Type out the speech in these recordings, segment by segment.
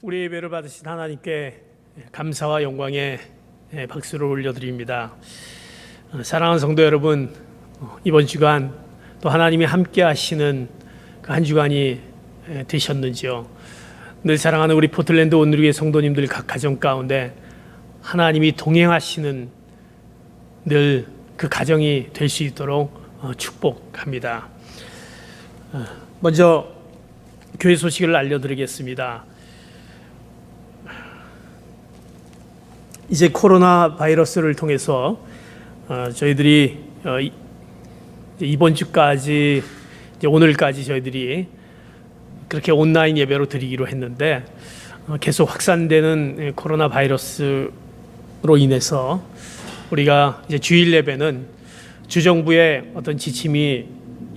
우리 예배를 받으신 하나님께 감사와 영광의 박수를 올려드립니다. 사랑하는 성도 여러분, 이번 주간 또 하나님이 함께 하시는 그 한 주간이 되셨는지요? 늘 사랑하는 우리 포틀랜드 온누리교회 성도님들 각 가정 가운데 하나님이 동행하시는 늘 그 가정이 될 수 있도록 축복합니다. 먼저 교회 소식을 알려드리겠습니다. 이제 코로나 바이러스를 통해서 저희들이 이번 주까지 이제 오늘까지 저희들이 그렇게 온라인 예배로 드리기로 했는데 계속 확산되는 코로나 바이러스로 인해서 우리가 이제 주일 예배는 주정부의 어떤 지침이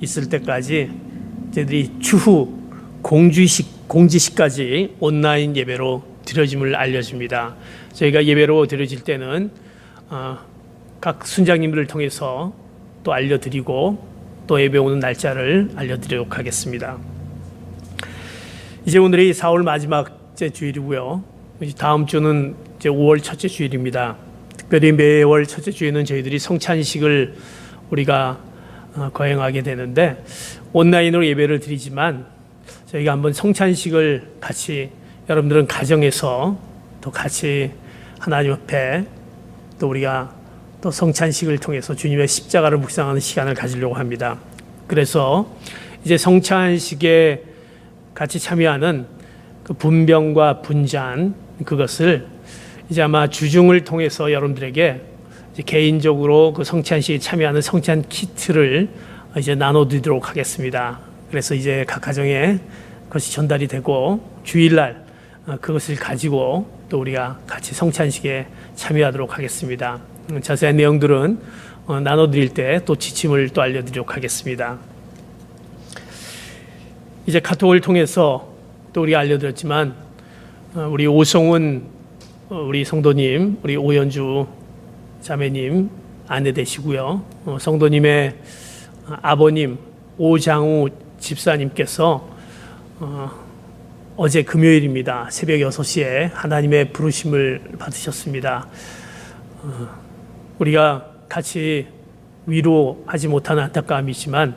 있을 때까지 저희들이 추후 공지시까지 온라인 예배로 드려짐을 알려줍니다. 저희가 예배로 드려질 때는 각 순장님들을 통해서 또 알려드리고 또 예배 오는 날짜를 알려드리도록 하겠습니다. 이제 오늘이 4월 마지막째 주일이고요. 다음 주는 이제 5월 첫째 주일입니다. 특별히 매월 첫째 주에는 저희들이 성찬식을 우리가 거행하게 되는데 온라인으로 예배를 드리지만 저희가 한번 성찬식을 같이 여러분들은 가정에서 또 같이 하나님 앞에 또 우리가 또 성찬식을 통해서 주님의 십자가를 묵상하는 시간을 가지려고 합니다. 그래서 이제 성찬식에 같이 참여하는 그 분병과 분잔 그것을 이제 아마 주중을 통해서 여러분들에게 이제 개인적으로 그 성찬식에 참여하는 성찬 키트를 이제 나눠드리도록 하겠습니다. 그래서 이제 각 가정에 그것이 전달이 되고 주일날 그것을 가지고 또 우리가 같이 성찬식에 참여하도록 하겠습니다. 자세한 내용들은 나눠드릴 때 또 지침을 또 알려드리도록 하겠습니다. 이제 카톡을 통해서 또 우리가 알려드렸지만 우리 오성훈 우리 성도님, 우리 오연주 자매님 아내 되시고요. 성도님의 아버님 오장우 집사님께서 어제 금요일입니다. 새벽 6시에 하나님의 부르심을 받으셨습니다. 우리가 같이 위로하지 못하는 안타까움이지만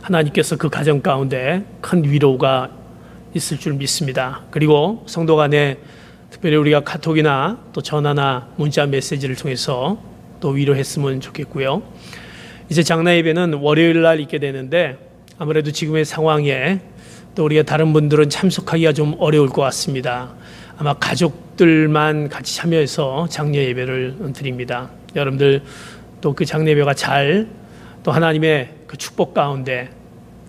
하나님께서 그 가정 가운데 큰 위로가 있을 줄 믿습니다. 그리고 성도 간에 특별히 우리가 카톡이나 또 전화나 문자 메시지를 통해서 또 위로했으면 좋겠고요. 이제 장례 예배는 월요일 날 있게 되는데 아무래도 지금의 상황에 또 우리가 다른 분들은 참석하기가 좀 어려울 것 같습니다. 아마 가족들만 같이 참여해서 장례 예배를 드립니다. 여러분들 또 그 장례 예배가 잘 또 하나님의 그 축복 가운데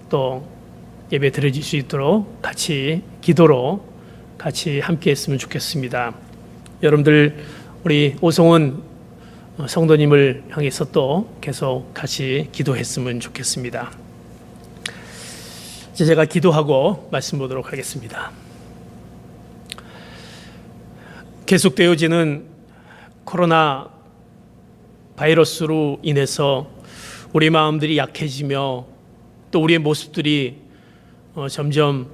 또 예배 드려질 수 있도록 같이 기도로 같이 함께 했으면 좋겠습니다. 여러분들 우리 오성훈 성도님을 향해서 또 계속 같이 기도했으면 좋겠습니다. 이제 제가 기도하고 말씀 보도록 하겠습니다. 계속되어지는 코로나 바이러스로 인해서 우리 마음들이 약해지며 또 우리의 모습들이 점점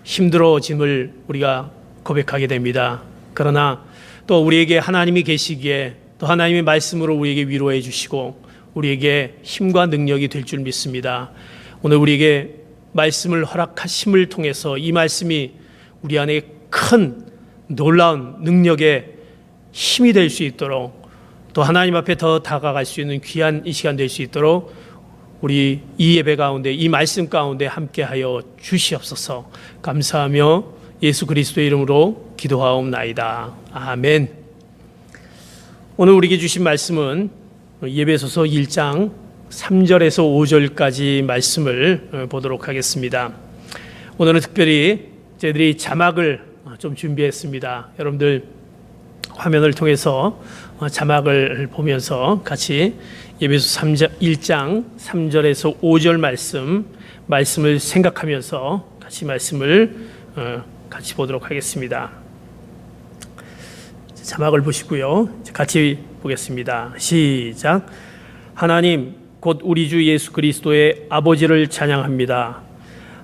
힘들어짐을 우리가 고백하게 됩니다. 그러나 또 우리에게 하나님이 계시기에 또 하나님의 말씀으로 우리에게 위로해 주시고 우리에게 힘과 능력이 될 줄 믿습니다. 오늘 우리에게 말씀을 허락하심을 통해서 이 말씀이 우리 안에 큰 놀라운 능력의 힘이 될 수 있도록 또 하나님 앞에 더 다가갈 수 있는 귀한 이 시간 될 수 있도록 우리 이 예배 가운데 이 말씀 가운데 함께하여 주시옵소서. 감사하며 예수 그리스도의 이름으로 기도하옵나이다. 아멘. 오늘 우리에게 주신 말씀은 예배소서 1장 3절에서 5절까지 말씀을 보도록 하겠습니다. 오늘은 특별히 저희들이 자막을 좀 준비했습니다. 여러분들 화면을 통해서 자막을 보면서 같이 예배소 1장 3절에서 5절 말씀을 생각하면서 같이 말씀을 같이 보도록 하겠습니다. 자막을 보시고요. 같이 보겠습니다. 시작. 하나님 곧 우리 주 예수 그리스도의 아버지를 찬양합니다.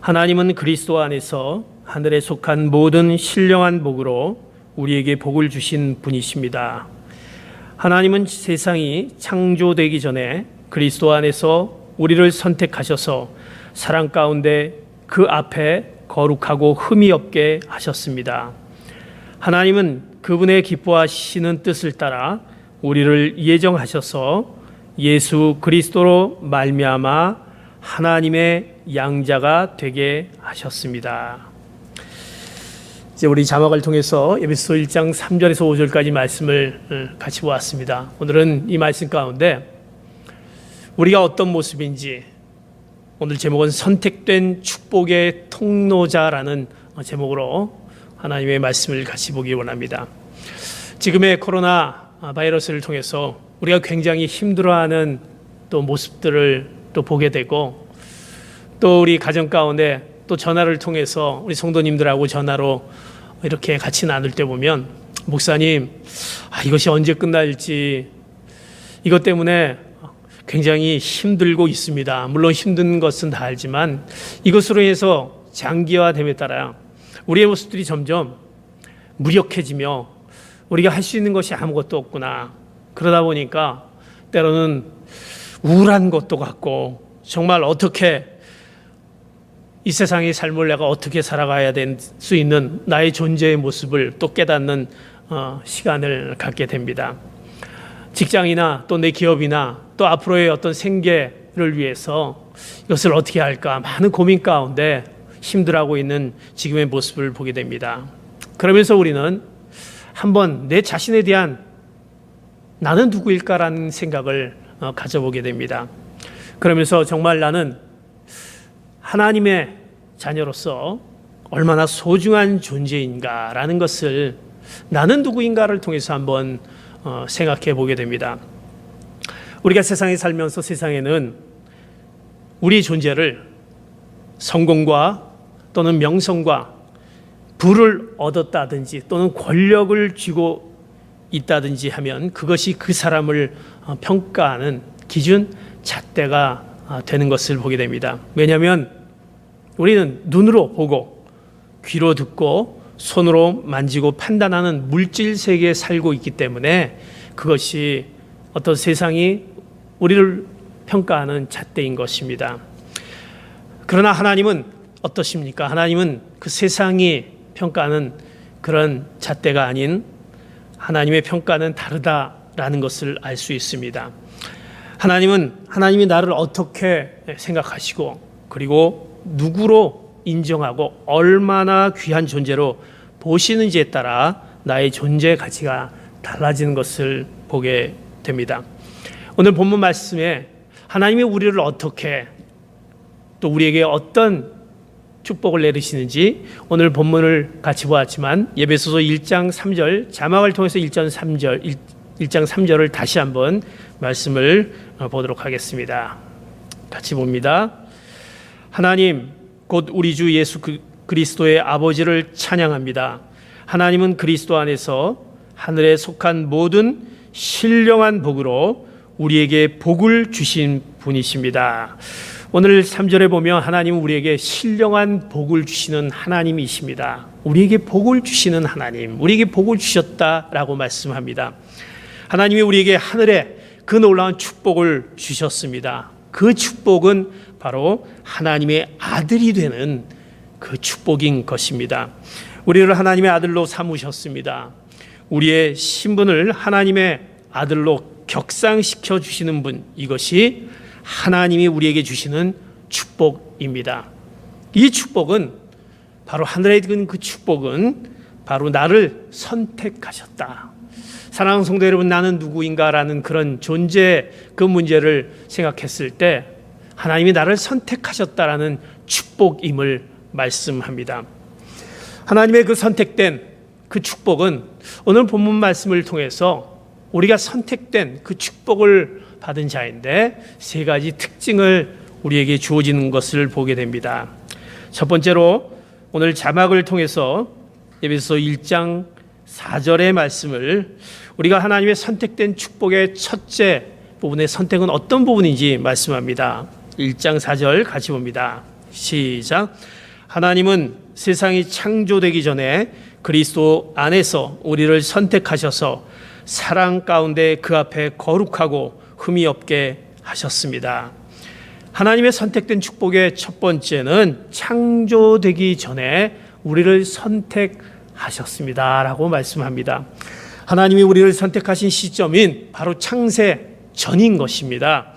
하나님은 그리스도 안에서 하늘에 속한 모든 신령한 복으로 우리에게 복을 주신 분이십니다. 하나님은 세상이 창조되기 전에 그리스도 안에서 우리를 선택하셔서 사랑 가운데 그 앞에 거룩하고 흠이 없게 하셨습니다. 하나님은 그분의 기뻐하시는 뜻을 따라 우리를 예정하셔서 예수 그리스도로 말미암아 하나님의 양자가 되게 하셨습니다. 이제 우리 자막을 통해서 에베소 1장 3절에서 5절까지 말씀을 같이 보았습니다. 오늘은 이 말씀 가운데 우리가 어떤 모습인지, 오늘 제목은 선택된 축복의 통로자라는 제목으로 하나님의 말씀을 같이 보기 원합니다. 지금의 코로나 바이러스를 통해서 우리가 굉장히 힘들어하는 또 모습들을 또 보게 되고, 또 우리 가정 가운데 또 전화를 통해서 우리 성도님들하고 전화로 이렇게 같이 나눌 때 보면, 목사님, 이것이 언제 끝날지 이것 때문에 굉장히 힘들고 있습니다. 물론 힘든 것은 다 알지만 이것으로 해서 장기화됨에 따라 우리의 모습들이 점점 무력해지며 우리가 할 수 있는 것이 아무것도 없구나. 그러다 보니까 때로는 우울한 것도 같고, 정말 어떻게 이 세상의 삶을 내가 어떻게 살아가야 될 수 있는 나의 존재의 모습을 또 깨닫는 시간을 갖게 됩니다. 직장이나 또 내 기업이나 또 앞으로의 어떤 생계를 위해서 이것을 어떻게 할까 많은 고민 가운데 힘들어하고 있는 지금의 모습을 보게 됩니다. 그러면서 우리는 한번 내 자신에 대한 나는 누구일까라는 생각을 가져보게 됩니다. 그러면서 정말 나는 하나님의 자녀로서 얼마나 소중한 존재인가라는 것을, 나는 누구인가를 통해서 한번 생각해 보게 됩니다. 우리가 세상에 살면서 세상에는 우리 존재를 성공과 또는 명성과 부를 얻었다든지 또는 권력을 쥐고 있다든지 하면 그것이 그 사람을 평가하는 기준, 잣대가 되는 것을 보게 됩니다. 왜냐하면 우리는 눈으로 보고 귀로 듣고 손으로 만지고 판단하는 물질 세계에 살고 있기 때문에 그것이 어떤 세상이 우리를 평가하는 잣대인 것입니다. 그러나 하나님은 어떠십니까? 하나님은 그 세상이 평가하는 그런 잣대가 아닌 하나님의 평가는 다르다라는 것을 알 수 있습니다. 하나님이 나를 어떻게 생각하시고, 그리고 누구로 인정하고 얼마나 귀한 존재로 보시는지에 따라 나의 존재 가치가 달라지는 것을 보게 됩니다. 오늘 본문 말씀에 하나님이 우리를 어떻게, 또 우리에게 어떤 축복을 내리시는지 오늘 본문을 같이 보았지만 에베소서 1장 3절, 자막을 통해서 1장 3절을 다시 한번 말씀을 보도록 하겠습니다. 같이 봅니다. 하나님 곧 우리 주 예수 그리스도의 아버지를 찬양합니다. 하나님은 그리스도 안에서 하늘에 속한 모든 신령한 복으로 우리에게 복을 주신 분이십니다. 오늘 3절에 보면 하나님은 우리에게 신령한 복을 주시는 하나님이십니다. 우리에게 복을 주시는 하나님, 우리에게 복을 주셨다라고 말씀합니다. 하나님이 우리에게 하늘에 그 놀라운 축복을 주셨습니다. 그 축복은 바로 하나님의 아들이 되는 그 축복인 것입니다. 우리를 하나님의 아들로 삼으셨습니다. 우리의 신분을 하나님의 아들로 격상시켜 주시는 분, 이것이 하나님이 우리에게 주시는 축복입니다. 이 축복은 바로 하늘에 있는 그 축복은 바로 나를 선택하셨다. 사랑하는 성도 여러분, 나는 누구인가라는 그런 존재, 그 문제를 생각했을 때 하나님이 나를 선택하셨다라는 축복임을 말씀합니다. 하나님의 그 선택된 그 축복은 오늘 본문 말씀을 통해서 우리가 선택된 그 축복을 받은 자인데 세 가지 특징을 우리에게 주어지는 것을 보게 됩니다. 첫 번째로 오늘 자막을 통해서 에베소서 1장 4절의 말씀을, 우리가 하나님의 선택된 축복의 첫째 부분의 선택은 어떤 부분인지 말씀합니다. 1장 4절 같이 봅니다. 시작. 하나님은 세상이 창조되기 전에 그리스도 안에서 우리를 선택하셔서 사랑 가운데 그 앞에 거룩하고 흠이 없게 하셨습니다. 하나님의 선택된 축복의 첫 번째는 창조되기 전에 우리를 선택하셨습니다라고 말씀합니다. 하나님이 우리를 선택하신 시점인 바로 창세 전인 것입니다.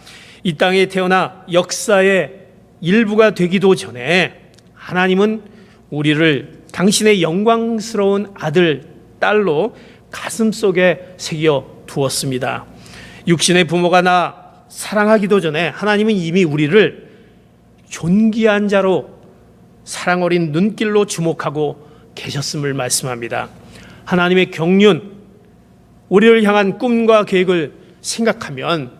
이 땅에 태어나 역사의 일부가 되기도 전에 하나님은 우리를 당신의 영광스러운 아들, 딸로 가슴속에 새겨 두었습니다. 육신의 부모가 나 사랑하기도 전에 하나님은 이미 우리를 존귀한 자로 사랑 어린 눈길로 주목하고 계셨음을 말씀합니다. 하나님의 경륜, 우리를 향한 꿈과 계획을 생각하면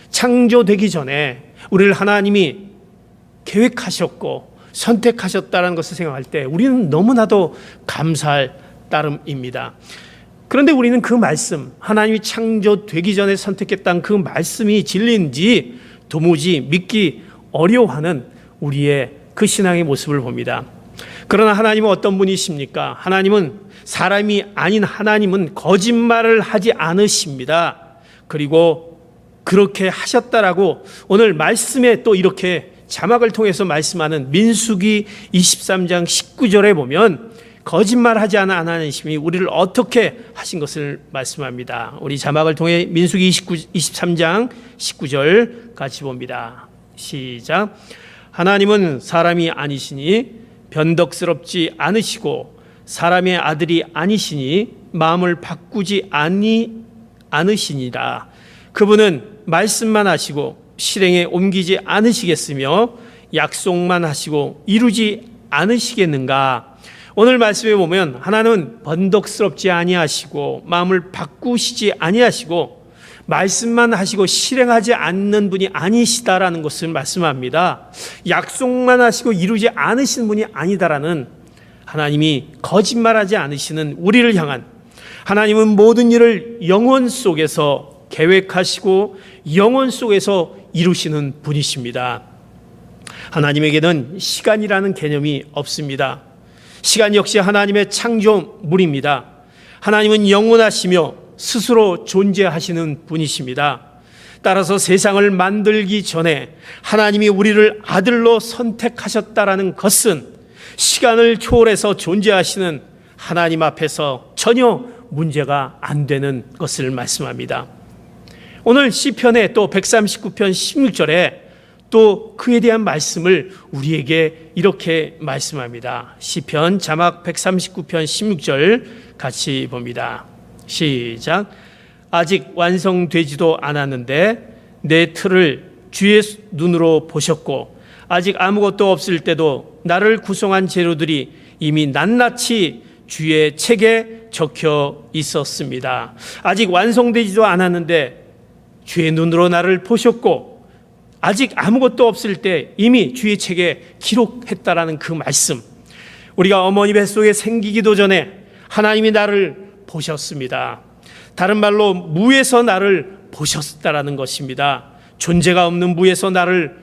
창조되기 전에 우리를 하나님이 계획하셨고 선택하셨다는 것을 생각할 때 우리는 너무나도 감사할 따름입니다. 그런데 우리는 그 말씀, 하나님이 창조되기 전에 선택했다는 그 말씀이 진리인지 도무지 믿기 어려워하는 우리의 그 신앙의 모습을 봅니다. 그러나 하나님은 어떤 분이십니까? 하나님은 사람이 아닌 하나님은 거짓말을 하지 않으십니다. 그리고 그렇게 하셨다라고 오늘 말씀에 또 이렇게 자막을 통해서 말씀하는 민수기 23장 19절에 보면 거짓말하지 않은 하나님이 우리를 어떻게 하신 것을 말씀합니다. 우리 자막을 통해 민수기 23장 19절 같이 봅니다. 시작. 하나님은 사람이 아니시니 변덕스럽지 않으시고 사람의 아들이 아니시니 마음을 바꾸지 않으시니라. 그분은 말씀만 하시고 실행에 옮기지 않으시겠으며 약속만 하시고 이루지 않으시겠는가. 오늘 말씀에 보면 하나님은 번덕스럽지 아니하시고 마음을 바꾸시지 아니하시고 말씀만 하시고 실행하지 않는 분이 아니시다라는 것을 말씀합니다. 약속만 하시고 이루지 않으시는 분이 아니다라는 하나님이 거짓말하지 않으시는 우리를 향한 하나님은 모든 일을 영혼 속에서 계획하시고 영혼 속에서 이루시는 분이십니다. 하나님에게는 시간이라는 개념이 없습니다. 시간 역시 하나님의 창조물입니다. 하나님은 영원하시며 스스로 존재하시는 분이십니다. 따라서 세상을 만들기 전에 하나님이 우리를 아들로 선택하셨다라는 것은 시간을 초월해서 존재하시는 하나님 앞에서 전혀 문제가 안 되는 것을 말씀합니다. 오늘 시편의 또 139편 16절에 또 그에 대한 말씀을 우리에게 이렇게 말씀합니다. 시편 자막 139편 16절 같이 봅니다. 시작. 아직 완성되지도 않았는데 내 틀을 주의 눈으로 보셨고 아직 아무것도 없을 때도 나를 구성한 재료들이 이미 낱낱이 주의 책에 적혀 있었습니다. 아직 완성되지도 않았는데 주의 눈으로 나를 보셨고 아직 아무것도 없을 때 이미 주의 책에 기록했다라는 그 말씀, 우리가 어머니 뱃속에 생기기도 전에 하나님이 나를 보셨습니다. 다른 말로 무에서 나를 보셨다라는 것입니다. 존재가 없는 무에서 나를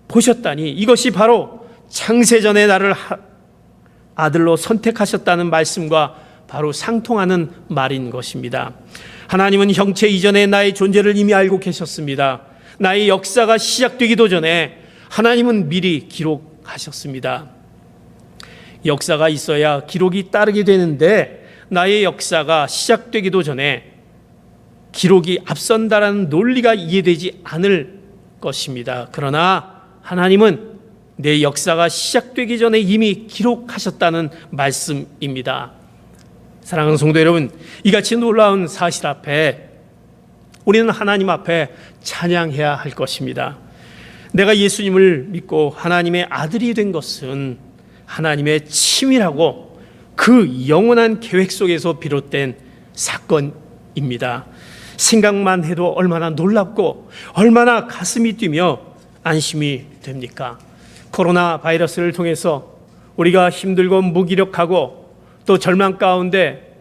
보셨다니 이것이 바로 창세전에 나를 아들로 선택하셨다는 말씀과 바로 상통하는 말인 것입니다. 하나님은 형체 이전에 나의 존재를 이미 알고 계셨습니다. 나의 역사가 시작되기도 전에 하나님은 미리 기록하셨습니다. 역사가 있어야 기록이 따르게 되는데 나의 역사가 시작되기도 전에 기록이 앞선다라는 논리가 이해되지 않을 것입니다. 그러나 하나님은 내 역사가 시작되기 전에 이미 기록하셨다는 말씀입니다. 사랑하는 성도 여러분, 이같이 놀라운 사실 앞에 우리는 하나님 앞에 찬양해야 할 것입니다. 내가 예수님을 믿고 하나님의 아들이 된 것은 하나님의 치밀하고 그 영원한 계획 속에서 비롯된 사건입니다. 생각만 해도 얼마나 놀랍고 얼마나 가슴이 뛰며 안심이 됩니까? 코로나 바이러스를 통해서 우리가 힘들고 무기력하고 또 절망 가운데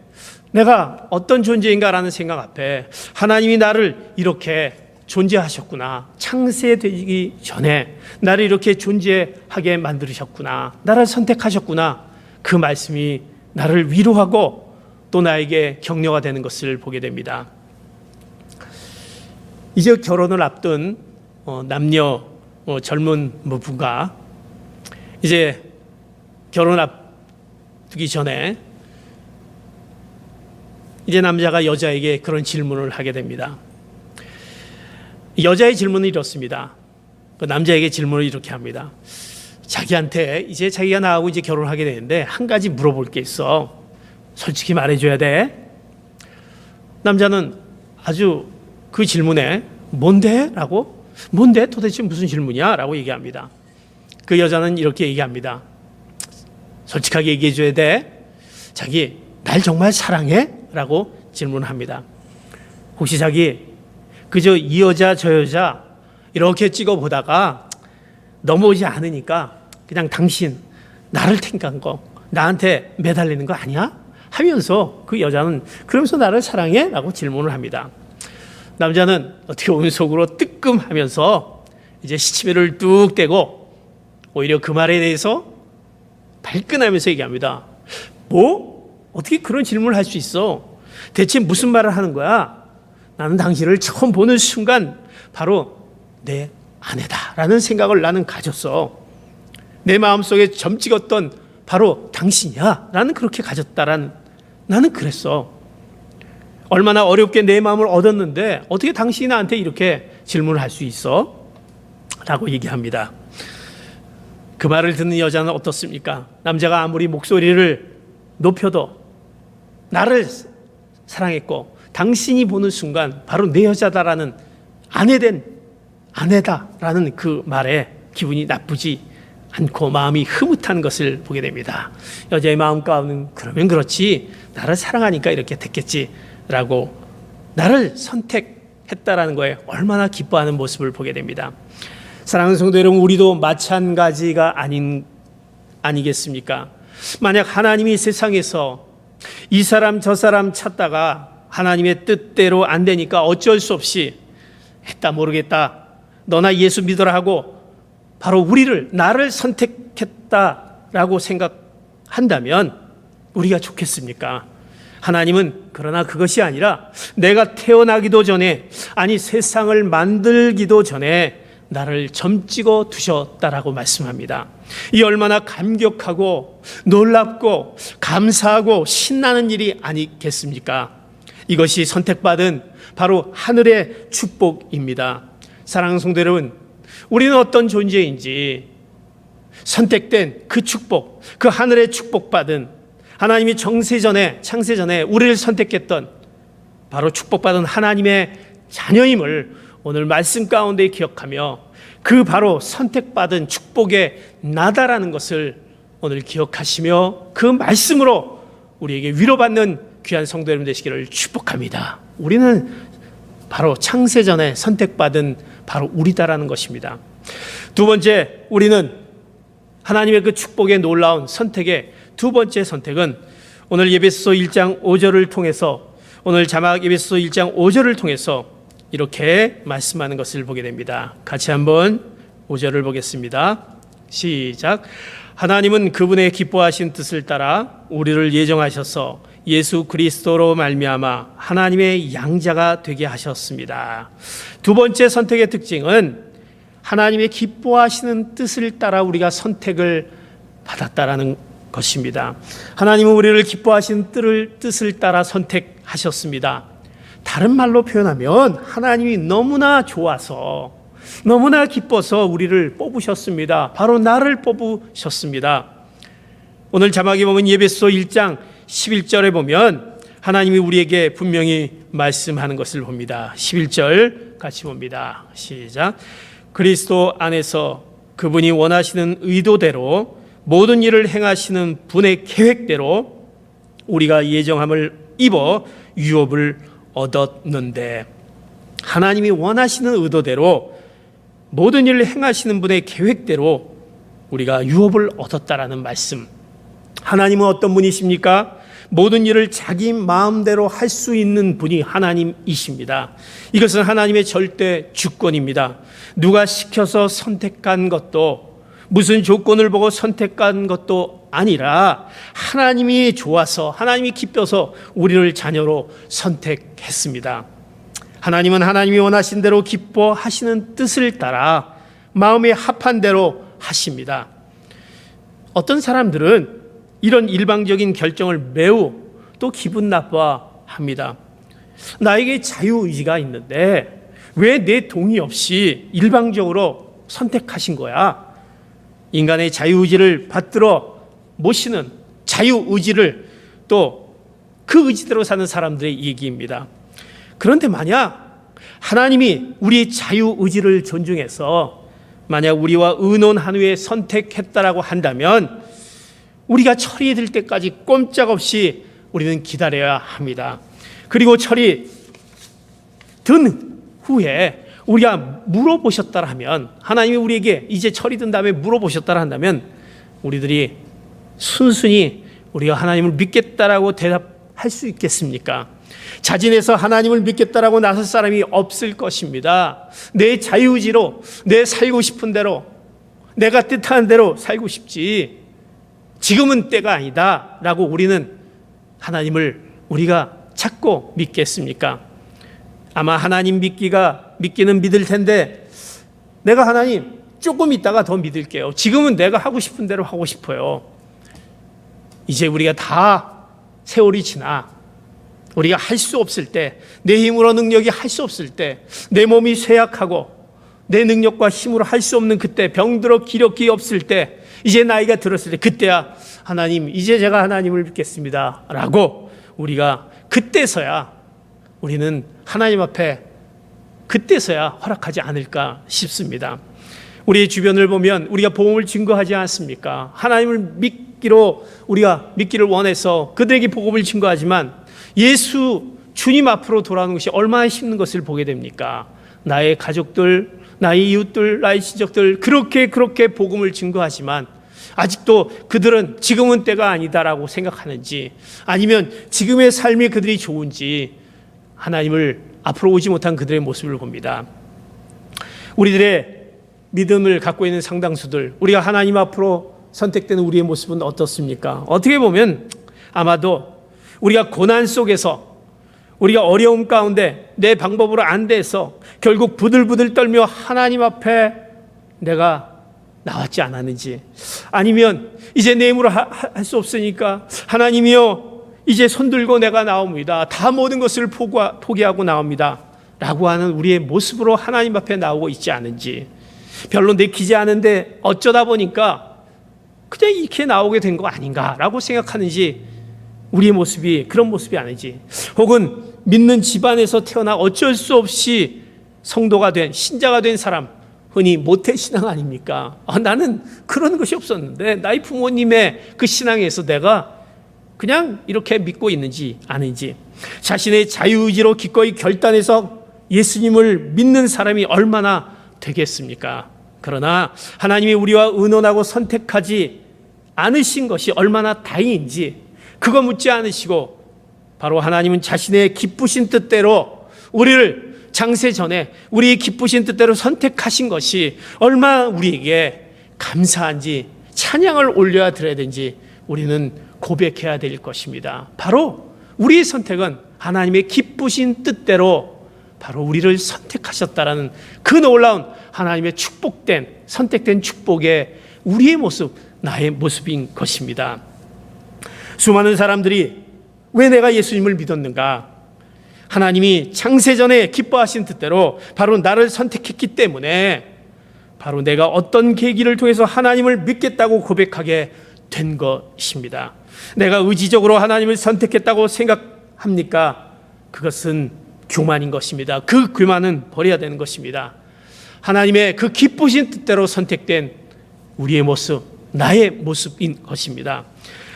내가 어떤 존재인가라는 생각 앞에 하나님이 나를 이렇게 존재하셨구나. 창세되기 전에 나를 이렇게 존재하게 만드셨구나. 나를 선택하셨구나. 그 말씀이 나를 위로하고 또 나에게 격려가 되는 것을 보게 됩니다. 이제 결혼을 앞둔 남녀 젊은 부부가 이제 결혼 앞두기 전에 이제 남자가 여자에게 그런 질문을 하게 됩니다. 여자의 질문은 이렇습니다. 그 남자에게 질문을 이렇게 합니다. 자기한테 이제 자기가 나하고 이제 결혼하게 되는데 한 가지 물어볼 게 있어. 솔직히 말해줘야 돼. 남자는 아주 그 질문에 뭔데? 라고 뭔데? 도대체 무슨 질문이야? 라고 얘기합니다. 그 여자는 이렇게 얘기합니다. 솔직하게 얘기해줘야 돼. 자기 날 정말 사랑해? 라고 질문합니다. 혹시 자기 그저 이 여자 저 여자 이렇게 찍어보다가 넘어오지 않으니까 그냥 당신 나를 택한 거 나한테 매달리는 거 아니야? 하면서 그 여자는 그러면서 나를 사랑해? 라고 질문을 합니다. 남자는 어떻게 보면 속으로 뜨끔하면서 이제 시치미를 뚝 떼고 오히려 그 말에 대해서 발끈하면서 얘기합니다. 뭐? 어떻게 그런 질문을 할 수 있어? 대체 무슨 말을 하는 거야? 나는 당신을 처음 보는 순간 바로 내 아내다라는 생각을 나는 가졌어. 내 마음속에 점 찍었던 바로 당신이야. 나는 그렇게 가졌다라는 나는 그랬어. 얼마나 어렵게 내 마음을 얻었는데 어떻게 당신이 나한테 이렇게 질문을 할 수 있어? 라고 얘기합니다. 그 말을 듣는 여자는 어떻습니까? 남자가 아무리 목소리를 높여도 나를 사랑했고 당신이 보는 순간 바로 내 여자다라는 아내된 아내다라는 그 말에 기분이 나쁘지 않고 마음이 흐뭇한 것을 보게 됩니다. 여자의 마음 가운데는 그러면 그렇지 나를 사랑하니까 이렇게 됐겠지라고 나를 선택했다라는 거에 얼마나 기뻐하는 모습을 보게 됩니다. 사랑하는 성도 여러분, 우리도 마찬가지가 아니겠습니까? 만약 하나님이 세상에서 이 사람 저 사람 찾다가 하나님의 뜻대로 안 되니까 어쩔 수 없이 했다 모르겠다 너나 예수 믿어라 하고 바로 나를 선택했다라고 생각한다면 우리가 좋겠습니까? 하나님은 그러나 그것이 아니라 내가 태어나기도 전에 아니 세상을 만들기도 전에 나를 점찍어 두셨다라고 말씀합니다. 이 얼마나 감격하고 놀랍고 감사하고 신나는 일이 아니겠습니까? 이것이 선택받은 바로 하늘의 축복입니다. 사랑하는 성도 여러분, 우리는 어떤 존재인지 선택된 그 축복, 그 하늘의 축복받은 하나님이 창세전에 우리를 선택했던 바로 축복받은 하나님의 자녀임을 오늘 말씀 가운데 기억하며 그 바로 선택받은 축복의 나다라는 것을 오늘 기억하시며 그 말씀으로 우리에게 위로받는 귀한 성도 여러분 되시기를 축복합니다. 우리는 바로 창세전에 선택받은 바로 우리다라는 것입니다. 두 번째, 우리는 하나님의 그 축복의 놀라운 선택의 두 번째 선택은 오늘 에베소서 1장 5절을 통해서 오늘 자막 에베소서 1장 5절을 통해서 이렇게 말씀하는 것을 보게 됩니다. 같이 한번 5절을 보겠습니다. 시작. 하나님은 그분의 기뻐하신 뜻을 따라 우리를 예정하셔서 예수 그리스도로 말미암아 하나님의 양자가 되게 하셨습니다. 두 번째 선택의 특징은 하나님의 기뻐하시는 뜻을 따라 우리가 선택을 받았다라는 것입니다. 하나님은 우리를 기뻐하시는 뜻을 따라 선택하셨습니다. 다른 말로 표현하면 하나님이 너무나 좋아서 너무나 기뻐서 우리를 뽑으셨습니다. 바로 나를 뽑으셨습니다. 오늘 자막에 보면 에베소 1장 11절에 보면 하나님이 우리에게 분명히 말씀하는 것을 봅니다. 11절 같이 봅니다. 시작. 그리스도 안에서 그분이 원하시는 의도대로 모든 일을 행하시는 분의 계획대로 우리가 예정함을 입어 유업을 얻었는데, 하나님이 원하시는 의도대로 모든 일을 행하시는 분의 계획대로 우리가 유업을 얻었다라는 말씀. 하나님은 어떤 분이십니까? 모든 일을 자기 마음대로 할 수 있는 분이 하나님이십니다. 이것은 하나님의 절대 주권입니다. 누가 시켜서 선택한 것도, 무슨 조건을 보고 선택한 것도 아니라 하나님이 좋아서, 하나님이 기뻐서 우리를 자녀로 선택했습니다. 하나님은 하나님이 원하신 대로 기뻐하시는 뜻을 따라 마음에 합한 대로 하십니다. 어떤 사람들은 이런 일방적인 결정을 매우 또 기분 나빠합니다. 나에게 자유의지가 있는데 왜 내 동의 없이 일방적으로 선택하신 거야? 인간의 자유의지를 받들어 모시는 자유의지를 또 그 의지대로 사는 사람들의 얘기입니다. 그런데 만약 하나님이 우리의 자유의지를 존중해서 만약 우리와 의논한 후에 선택했다라고 한다면 우리가 처리될 때까지 꼼짝없이 우리는 기다려야 합니다. 그리고 처리 든 후에 우리가 물어보셨다라 하면, 하나님이 우리에게 이제 처리된 다음에 물어보셨다라 한다면 우리들이 순순히 우리가 하나님을 믿겠다라고 대답할 수 있겠습니까? 자진해서 하나님을 믿겠다라고 나설 사람이 없을 것입니다. 내 자유의지로 내 살고 싶은 대로, 내가 뜻하는 대로 살고 싶지, 지금은 때가 아니다 라고 우리는 하나님을 우리가 찾고 믿겠습니까? 아마 하나님 믿기는 믿을 텐데, 내가 하나님 조금 있다가 더 믿을게요, 지금은 내가 하고 싶은 대로 하고 싶어요. 이제 우리가 다 세월이 지나 우리가 할 수 없을 때, 내 힘으로 능력이 할 수 없을 때, 내 몸이 쇠약하고 내 능력과 힘으로 할 수 없는 그때, 병들어 기력이 없을 때, 이제 나이가 들었을 때, 그때야 하나님 이제 제가 하나님을 믿겠습니다 라고 우리가 그때서야 우리는 하나님 앞에 그때서야 허락하지 않을까 싶습니다. 우리 주변을 보면 우리가 복음을 증거하지 않습니까? 하나님을 믿기로 우리가 믿기를 원해서 그들에게 복음을 증거하지만 예수 주님 앞으로 돌아오는 것이 얼마나 힘든 것을 보게 됩니까? 나의 가족들, 나의 이웃들, 나의 친척들 그렇게 복음을 증거하지만 아직도 그들은 지금은 때가 아니다라고 생각하는지, 아니면 지금의 삶이 그들이 좋은지, 하나님을 앞으로 오지 못한 그들의 모습을 봅니다. 우리들의 믿음을 갖고 있는 상당수들, 우리가 하나님 앞으로 선택되는 우리의 모습은 어떻습니까? 어떻게 보면 아마도 우리가 고난 속에서, 우리가 어려움 가운데 내 방법으로 안 돼서 결국 부들부들 떨며 하나님 앞에 내가 나왔지 않았는지, 아니면 이제 내 힘으로 할 수 없으니까 하나님이여 이제 손들고 내가 나옵니다, 다 모든 것을 포기하고 나옵니다 라고 하는 우리의 모습으로 하나님 앞에 나오고 있지 않은지, 별로 내키지 않은데 어쩌다 보니까 그냥 이렇게 나오게 된 거 아닌가라고 생각하는지, 우리의 모습이 그런 모습이 아닌지, 혹은 믿는 집안에서 태어나 어쩔 수 없이 성도가 된, 신자가 된 사람, 흔히 모태신앙 아닙니까? 나는 그런 것이 없었는데 나의 부모님의 그 신앙에서 내가 그냥 이렇게 믿고 있는지 아닌지, 자신의 자유의지로 기꺼이 결단해서 예수님을 믿는 사람이 얼마나 되겠습니까? 그러나 하나님이 우리와 의논하고 선택하지 않으신 것이 얼마나 다행인지 그거 묻지 않으시고, 바로 하나님은 자신의 기쁘신 뜻대로 우리를 장세 전에 우리의 기쁘신 뜻대로 선택하신 것이 얼마나 우리에게 감사한지, 찬양을 올려야 드려야 되는지 우리는 고백해야 될 것입니다. 바로 우리의 선택은 하나님의 기쁘신 뜻대로 바로 우리를 선택하셨다라는 그 놀라운 하나님의 축복된, 선택된 축복의 우리의 모습, 나의 모습인 것입니다. 수많은 사람들이 왜 내가 예수님을 믿었는가? 하나님이 창세전에 기뻐하신 뜻대로 바로 나를 선택했기 때문에 바로 내가 어떤 계기를 통해서 하나님을 믿겠다고 고백하게 된 것입니다. 내가 의지적으로 하나님을 선택했다고 생각합니까? 그것은 교만인 것입니다. 그 교만은 버려야 되는 것입니다. 하나님의 그 기쁘신 뜻대로 선택된 우리의 모습, 나의 모습인 것입니다.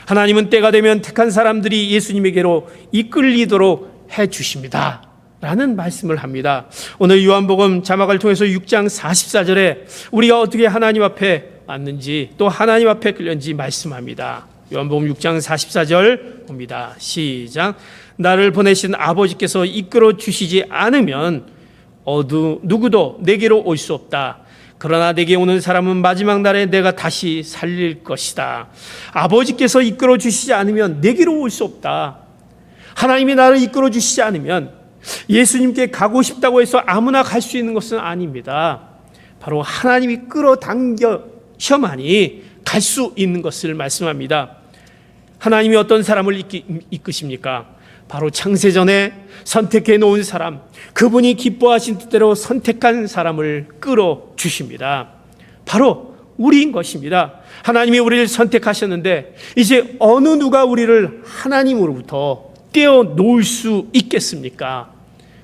하나님은 때가 되면 택한 사람들이 예수님에게로 이끌리도록 해 주십니다 라는 말씀을 합니다. 오늘 요한복음 자막을 통해서 6장 44절에 우리가 어떻게 하나님 앞에 왔는지, 또 하나님 앞에 끌렸는지 말씀합니다. 요한복음 6장 44절 봅니다. 시작. 나를 보내신 아버지께서 이끌어 주시지 않으면 누구도 내게로 올 수 없다. 그러나 내게 오는 사람은 마지막 날에 내가 다시 살릴 것이다. 아버지께서 이끌어 주시지 않으면 내게로 올 수 없다. 하나님이 나를 이끌어 주시지 않으면 예수님께 가고 싶다고 해서 아무나 갈 수 있는 것은 아닙니다. 바로 하나님이 끌어당겨셔만이 갈 수 있는 것을 말씀합니다. 하나님이 어떤 사람을 이끄십니까? 바로 창세전에 선택해 놓은 사람, 그분이 기뻐하신 뜻대로 선택한 사람을 끌어주십니다. 바로 우리인 것입니다. 하나님이 우리를 선택하셨는데 이제 어느 누가 우리를 하나님으로부터 떼어놓을 수 있겠습니까?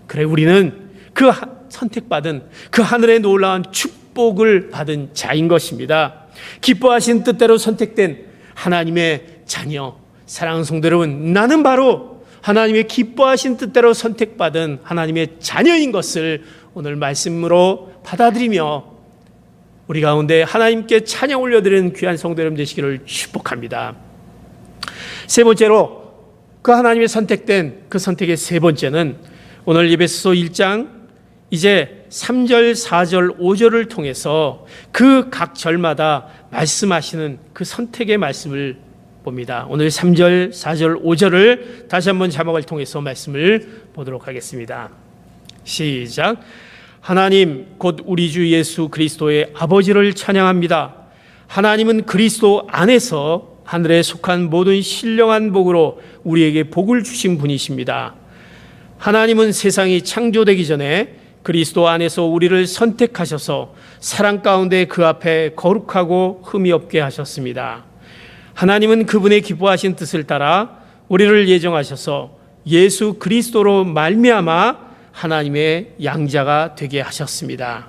그래, 우리는 그 선택받은 그 하늘의 놀라운 축복을 받은 자인 것입니다. 기뻐하신 뜻대로 선택된 하나님의 자녀, 사랑하는 성도 여러분, 나는 바로 하나님의 기뻐하신 뜻대로 선택받은 하나님의 자녀인 것을 오늘 말씀으로 받아들이며 우리 가운데 하나님께 찬양 올려드리는 귀한 성도 여러분 되시기를 축복합니다. 세 번째로, 그 하나님의 선택된 그 선택의 세 번째는 오늘 에베소서 1장 이제 3절, 4절, 5절을 통해서 그 각 절마다 말씀하시는 그 선택의 말씀을 봅니다. 오늘 3절, 4절, 5절을 다시 한번 자막을 통해서 말씀을 보도록 하겠습니다. 시작. 하나님 곧 우리 주 예수 그리스도의 아버지를 찬양합니다. 하나님은 그리스도 안에서 하늘에 속한 모든 신령한 복으로 우리에게 복을 주신 분이십니다. 하나님은 세상이 창조되기 전에 그리스도 안에서 우리를 선택하셔서 사랑 가운데 그 앞에 거룩하고 흠이 없게 하셨습니다. 하나님은 그분의 기뻐하신 뜻을 따라 우리를 예정하셔서 예수 그리스도로 말미암아 하나님의 양자가 되게 하셨습니다.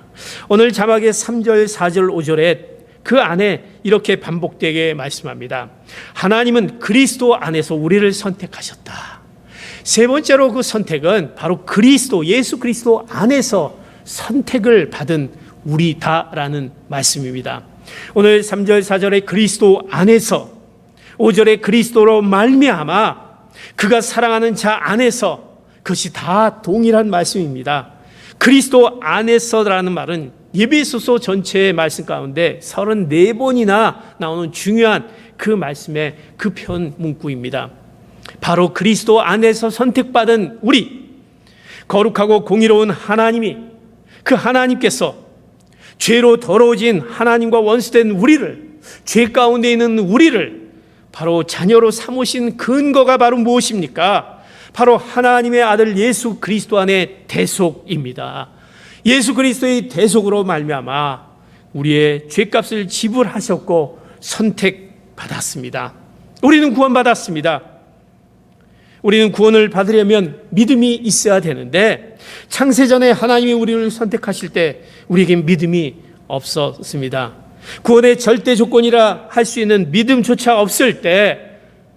오늘 자막의 3절, 4절, 5절에 그 안에 이렇게 반복되게 말씀합니다. 하나님은 그리스도 안에서 우리를 선택하셨다. 세 번째로 그 선택은 바로 그리스도, 예수 그리스도 안에서 선택을 받은 우리다라는 말씀입니다. 오늘 3절, 4절에 그리스도 안에서, 5절에 그리스도로 말미암아 그가 사랑하는 자 안에서, 그것이 다 동일한 말씀입니다. 그리스도 안에서라는 말은 에베소서 전체의 말씀 가운데 34번이나 나오는 중요한 그 말씀의 그 편 문구입니다. 바로 그리스도 안에서 선택받은 우리, 거룩하고 공의로운 하나님이, 그 하나님께서 죄로 더러워진 하나님과 원수된 우리를, 죄 가운데 있는 우리를 바로 자녀로 삼으신 근거가 바로 무엇입니까? 바로 하나님의 아들 예수 그리스도 안의 대속입니다. 예수 그리스도의 대속으로 말미암아 우리의 죄값을 지불하셨고 선택받았습니다. 우리는 구원받았습니다. 우리는 구원을 받으려면 믿음이 있어야 되는데 창세전에 하나님이 우리를 선택하실 때 우리에게 믿음이 없었습니다. 구원의 절대 조건이라 할 수 있는 믿음조차 없을 때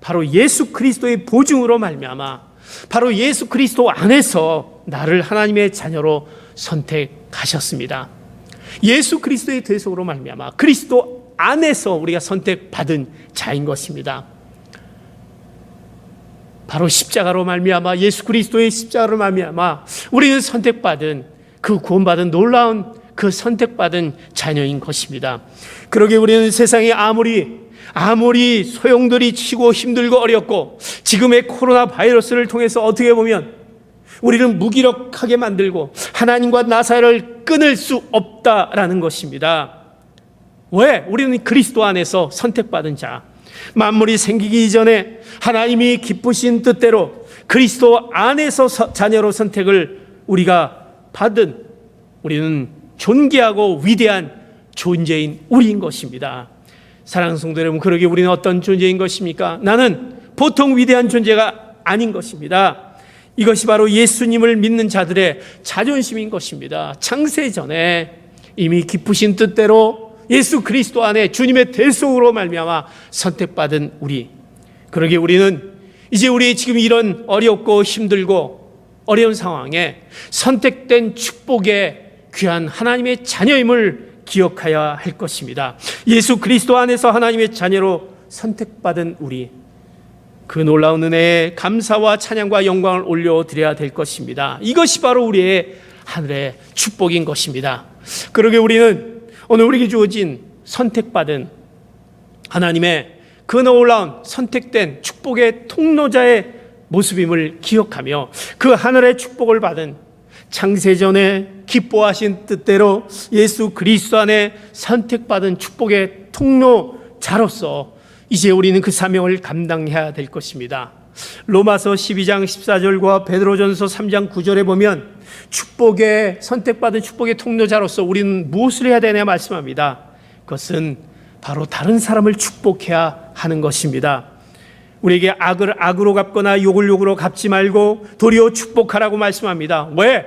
바로 예수 그리스도의 보증으로 말미암아 바로 예수 그리스도 안에서 나를 하나님의 자녀로 선택하셨습니다. 예수 그리스도의 대속으로 말미암아 그리스도 안에서 우리가 선택받은 자인 것입니다. 바로 십자가로 말미암아, 예수 그리스도의 십자가로 말미암아 우리는 선택받은, 그 구원받은 놀라운 그 선택받은 자녀인 것입니다. 그러기에 우리는 세상에 아무리 소용돌이 치고 힘들고 어렵고 지금의 코로나 바이러스를 통해서 어떻게 보면 우리를 무기력하게 만들고 하나님과 나 사이를 끊을 수 없다라는 것입니다. 왜? 우리는 그리스도 안에서 선택받은 자, 만물이 생기기 이전에 하나님이 기쁘신 뜻대로 그리스도 안에서 자녀로 선택을 우리가 받은, 우리는 존귀하고 위대한 존재인 우리인 것입니다. 사랑하는 성도 여러분, 그러기에 우리는 어떤 존재인 것입니까? 나는 보통 위대한 존재가 아닌 것입니다. 이것이 바로 예수님을 믿는 자들의 자존심인 것입니다. 창세전에 이미 기쁘신 뜻대로 예수 그리스도 안에 주님의 대속으로 말미암아 선택받은 우리, 그러기에 우리는 이제 우리 지금 이런 어렵고 힘들고 어려운 상황에 선택된 축복의 귀한 하나님의 자녀임을 기억해야 할 것입니다. 예수 그리스도 안에서 하나님의 자녀로 선택받은 우리, 그 놀라운 은혜에 감사와 찬양과 영광을 올려드려야 될 것입니다. 이것이 바로 우리의 하늘의 축복인 것입니다. 그러게 우리는 오늘 우리에게 주어진 선택받은 하나님의 그 놀라운 선택된 축복의 통로자의 모습임을 기억하며 그 하늘의 축복을 받은 창세전에 기뻐하신 뜻대로 예수 그리스도 안에 선택받은 축복의 통로자로서 이제 우리는 그 사명을 감당해야 될 것입니다. 로마서 12장 14절과 베드로전서 3장 9절에 보면 축복의 선택받은 축복의 통로자로서 우리는 무엇을 해야 되냐 말씀합니다. 그것은 바로 다른 사람을 축복해야 하는 것입니다. 우리에게 악을 악으로 갚거나 욕을 욕으로 갚지 말고 도리어 축복하라고 말씀합니다. 왜?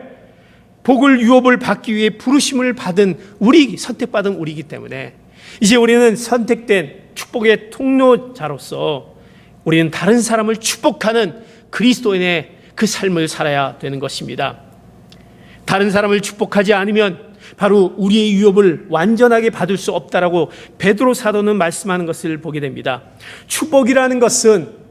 복을 유업을 받기 위해 부르심을 받은 우리, 선택받은 우리이기 때문에 이제 우리는 선택된 축복의 통로자로서 우리는 다른 사람을 축복하는 그리스도인의 그 삶을 살아야 되는 것입니다. 다른 사람을 축복하지 않으면 바로 우리의 유업을 완전하게 받을 수 없다라고 베드로 사도는 말씀하는 것을 보게 됩니다. 축복이라는 것은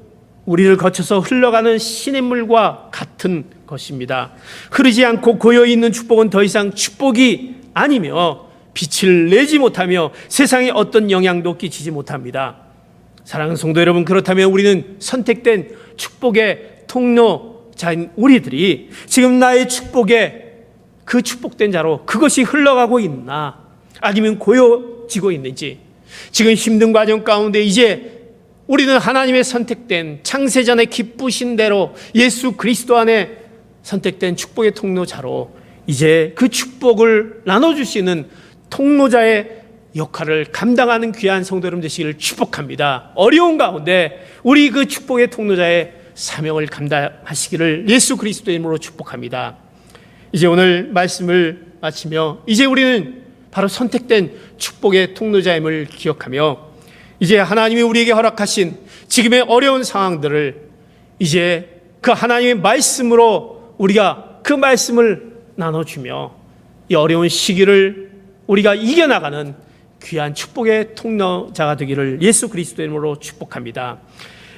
우리를 거쳐서 흘러가는 시냇물과 같은 것입니다. 흐르지 않고 고여있는 축복은 더 이상 축복이 아니며 빛을 내지 못하며 세상에 어떤 영향도 끼치지 못합니다. 사랑하는 성도 여러분, 그렇다면 우리는 선택된 축복의 통로자인 우리들이 지금 나의 축복에 그 축복된 자로 그것이 흘러가고 있나, 아니면 고여지고 있는지, 지금 힘든 과정 가운데 이제 우리는 하나님의 선택된 창세전에 기쁘신 대로 예수 그리스도 안에 선택된 축복의 통로자로 이제 그 축복을 나눠줄 수 있는 통로자의 역할을 감당하는 귀한 성도 여러분 되시기를 축복합니다. 어려운 가운데 우리 그 축복의 통로자의 사명을 감당하시기를 예수 그리스도의 이름으로 축복합니다. 이제 오늘 말씀을 마치며 이제 우리는 바로 선택된 축복의 통로자임을 기억하며 이제 하나님이 우리에게 허락하신 지금의 어려운 상황들을 이제 그 하나님의 말씀으로 우리가 그 말씀을 나눠주며 이 어려운 시기를 우리가 이겨나가는 귀한 축복의 통로자가 되기를 예수 그리스도의 이름으로 축복합니다.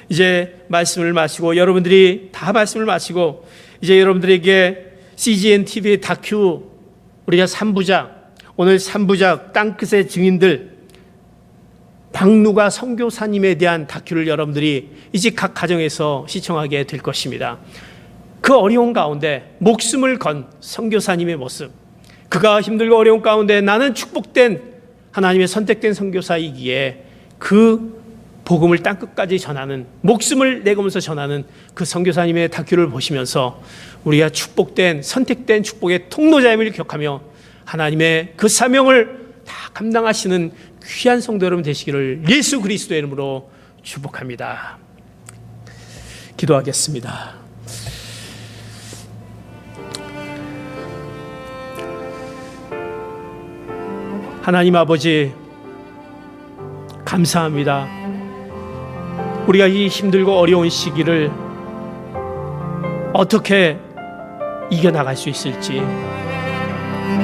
이제 말씀을 마치고 여러분들이 다 말씀을 마치고 이제 여러분들에게 CGN TV의 다큐 우리가 3부작, 오늘 3부작 땅끝의 증인들 박누가 선교사님에 대한 다큐를 여러분들이 이제 각 가정에서 시청하게 될 것입니다. 그 어려운 가운데 목숨을 건 선교사님의 모습, 그가 힘들고 어려운 가운데 나는 축복된 하나님의 선택된 선교사이기에 그 복음을 땅끝까지 전하는, 목숨을 내걸면서 전하는 그 선교사님의 다큐를 보시면서 우리가 축복된 선택된 축복의 통로자임을 기억하며 하나님의 그 사명을 다 감당하시는 귀한 성도 여러분 되시기를 예수 그리스도의 이름으로 축복합니다. 기도하겠습니다. 하나님 아버지, 감사합니다. 우리가 이 힘들고 어려운 시기를 어떻게 이겨나갈 수 있을지,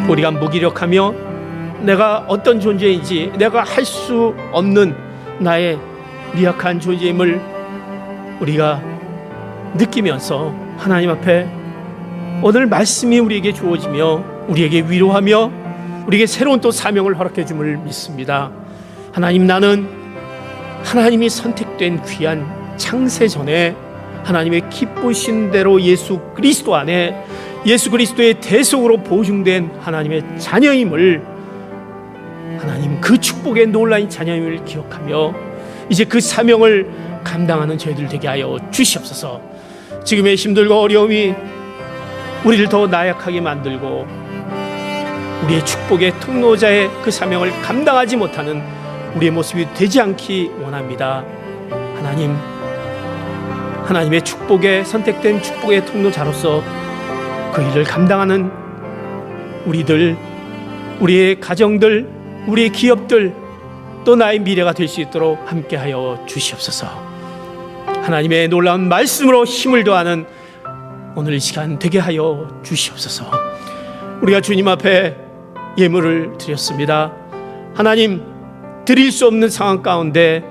우리가 무기력하며 내가 어떤 존재인지, 내가 할 수 없는 나의 미약한 존재임을 우리가 느끼면서 하나님 앞에 오늘 말씀이 우리에게 주어지며 우리에게 위로하며 우리에게 새로운 또 사명을 허락해 줌을 믿습니다. 하나님, 나는 하나님이 선택된 귀한 창세전에 하나님의 기쁘신 대로 예수 그리스도 안에 예수 그리스도의 대속으로 보증된 하나님의 자녀임을, 하나님 그 축복의 놀라운 자녀임을 기억하며 이제 그 사명을 감당하는 저희들 되게 하여 주시옵소서. 지금의 힘들고 어려움이 우리를 더 나약하게 만들고 우리의 축복의 통로자의 그 사명을 감당하지 못하는 우리의 모습이 되지 않기 원합니다. 하나님, 하나님의 축복에 선택된 축복의 통로자로서 그 일을 감당하는 우리들, 우리의 가정들, 우리의 기업들, 또 나의 미래가 될 수 있도록 함께하여 주시옵소서. 하나님의 놀라운 말씀으로 힘을 더하는 오늘 이 시간 되게 하여 주시옵소서. 우리가 주님 앞에 예물을 드렸습니다. 하나님, 드릴 수 없는 상황 가운데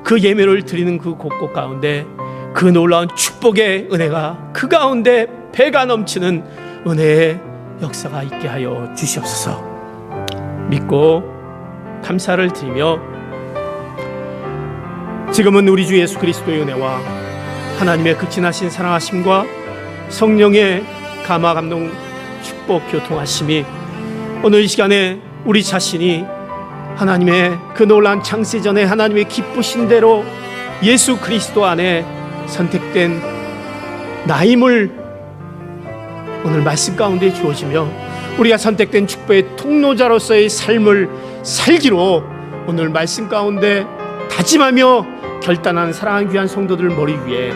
그 예배를 드리는 그 곳곳 가운데 그 놀라운 축복의 은혜가 그 가운데 배가 넘치는 은혜의 역사가 있게 하여 주시옵소서. 믿고 감사를 드리며 지금은 우리 주 예수 그리스도의 은혜와 하나님의 극진하신 사랑하심과 성령의 감화 감동 축복 교통하심이 오늘 이 시간에 우리 자신이 하나님의 그 놀라운 창세전에 하나님의 기쁘신 대로 예수 그리스도 안에 선택된 나임을 오늘 말씀 가운데 주어지며 우리가 선택된 축복의 통로자로서의 삶을 살기로 오늘 말씀 가운데 다짐하며 결단한 사랑하는 귀한 성도들 머리 위에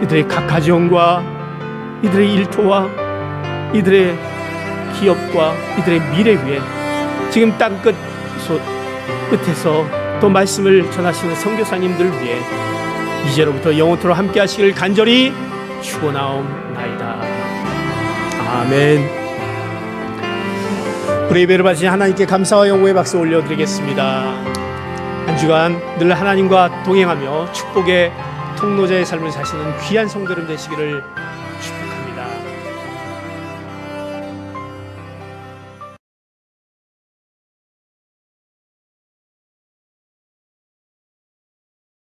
이들의 각 가정과 이들의 일터와 이들의 기업과 이들의 미래 위에 지금 땅 끝에서 또 말씀을 전하시는 선교사님들 위해 이제로부터 영원토록 함께 하시길 간절히 축원하옵나이다. 아멘. 우리 예배를 받으신 하나님께 감사와 영광의 박수 올려드리겠습니다. 한 주간 늘 하나님과 동행하며 축복의 통로자의 삶을 사시는 귀한 성도들 되시기를